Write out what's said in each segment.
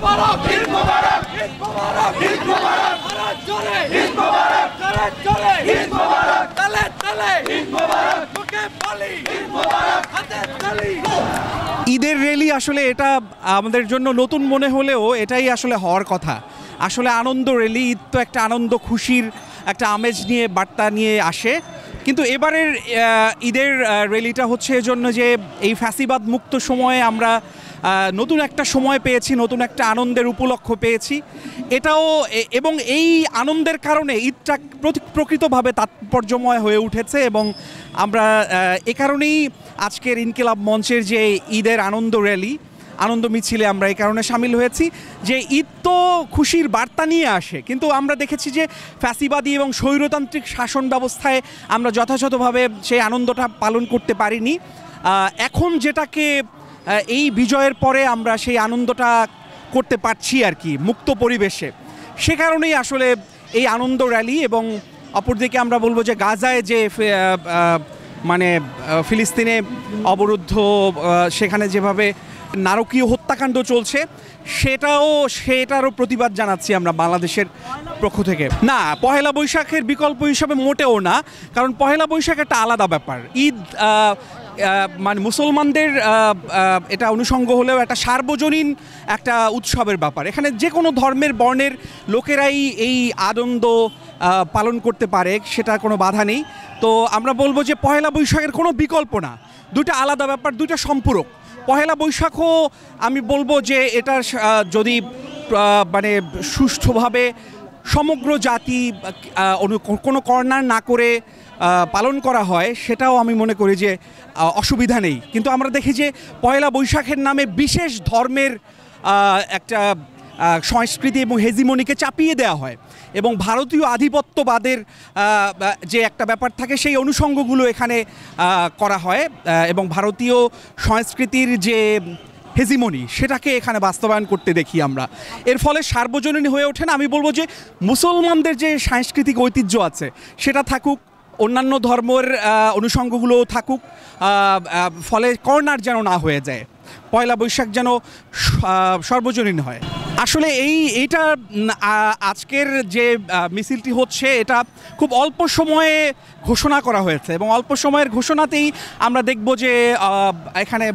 মুবারক, ঈদ মুবারক, ঈদ মুবারক, ঈদ মুবারক, নারাজ জোরে ঈদ মুবারক, নারাজ জোরে ঈদ মুবারক, তালে তালে ঈদ মুবারক, মুখে বলি ঈদ মুবারক, হাতে তালি। ঈদের র্যালি আসলে এটা আমাদের জন্য নতুন মনে হলেও এটাই আসলে হওয়ার কথা। আসলে আনন্দ র্যালি, ঈদ তো একটা আনন্দ খুশির একটা আমেজ নিয়ে বার্তা নিয়ে আসে, কিন্তু এবারের ঈদের র্যালিটা হচ্ছে এজন্য যে এই ফ্যাসিবাদ মুক্ত সময়ে আমরা নতুন একটা সময় পেয়েছি, নতুন একটা আনন্দের উপলক্ষ পেয়েছি। এটাও এবং এই আনন্দের কারণে ঈদটা প্রকৃতভাবে তাৎপর্যময় হয়ে উঠেছে এবং আমরা এ কারণেই আজকের ইনকিলাব মঞ্চের যে ঈদের আনন্দ র্যালি, আনন্দ মিছিলে আমরা এই কারণে সামিল হয়েছি যে ঈদ তো খুশির বার্তা নিয়ে আসে, কিন্তু আমরা দেখেছি যে ফ্যাসিবাদী এবং স্বৈরতান্ত্রিক শাসন ব্যবস্থায় আমরা যথাযথভাবে সেই আনন্দটা পালন করতে পারিনি। এখন যেটাকে এই বিজয়ের পরে আমরা সেই আনন্দটা করতে পারছি আর কি, মুক্ত পরিবেশে। সে কারণেই আসলে এই আনন্দ র্যালি। এবং অপরদিকে আমরা বলবো যে গাজায় যে মানে ফিলিস্তিনে অবরুদ্ধ, সেখানে যেভাবে নারকীয় হত্যাকাণ্ড চলছে সেটারও প্রতিবাদ জানাচ্ছি আমরা বাংলাদেশের পক্ষ থেকে। না, পহেলা বৈশাখের বিকল্প হিসাবে মোটেও না, কারণ পহেলা বৈশাখ একটা আলাদা ব্যাপার। ঈদ মানে মুসলমানদের এটা অনুষঙ্গ হলেও একটা সার্বজনীন একটা উৎসবের ব্যাপার। এখানে যে কোনো ধর্মের বর্ণের লোকেরাই এই আনন্দ পালন করতে পারে, সেটা কোনো বাধা নেই। তো আমরা বলবো যে পহেলা বৈশাখের কোনো বিকল্প না, দুটো আলাদা ব্যাপার, দুটো সম্পূরক। পহেলা বৈশাখও আমি বলবো যে এটা যদি মানে সুষ্ঠুভাবে সমগ্র জাতি কোনো কর্নার না করে পালন করা হয়, সেটাও আমি মনে করি যে অসুবিধা নেই। কিন্তু আমরা দেখি যে পয়লা বৈশাখের নামে বিশেষ ধর্মের একটা সংস্কৃতি এবং হেজিমনিকে চাপিয়ে দেওয়া হয় এবং ভারতীয় আধিপত্যবাদের যে একটা ব্যাপার থাকে সেই অনুষঙ্গগুলো এখানে করা হয় এবং ভারতীয় সংস্কৃতির যে হেজিমনি সেটাকে এখানে বাস্তবায়ন করতে দেখি আমরা। এর ফলে সার্বজনীন হয়ে ওঠে না। আমি বলবো যে মুসলমানদের যে সাংস্কৃতিক ঐতিহ্য আছে সেটা থাকুক, অন্যান্য ধর্মের অনুষঙ্গগুলোও থাকুক, ফলে কর্নার যেন না হয়ে যায়, পয়লা বৈশাখ যেন সর্বজনীন হয়। আসলে এইটা আজকের যে মিছিলটি হচ্ছে এটা খুব অল্প সময়ে ঘোষণা করা হয়েছে এবং অল্প সময়ের ঘোষণাতেই আমরা দেখব যে এখানে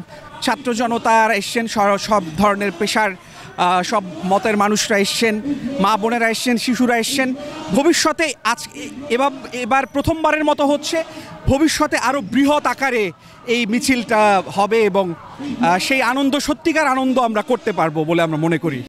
ছাত্র জনতার এসছেন, সব ধরনের পেশার সব মতের মানুষরা এসছেন, মা বোনেরা এসছেন, শিশুরা এসছেন। ভবিষ্যতে এবার প্রথমবারের মতো হচ্ছে, ভবিষ্যতে আরও বৃহৎ আকারে এই মিছিলটা হবে এবং সেই আনন্দ, সত্যিকার আনন্দ আমরা করতে পারবো বলে আমরা মনে করি।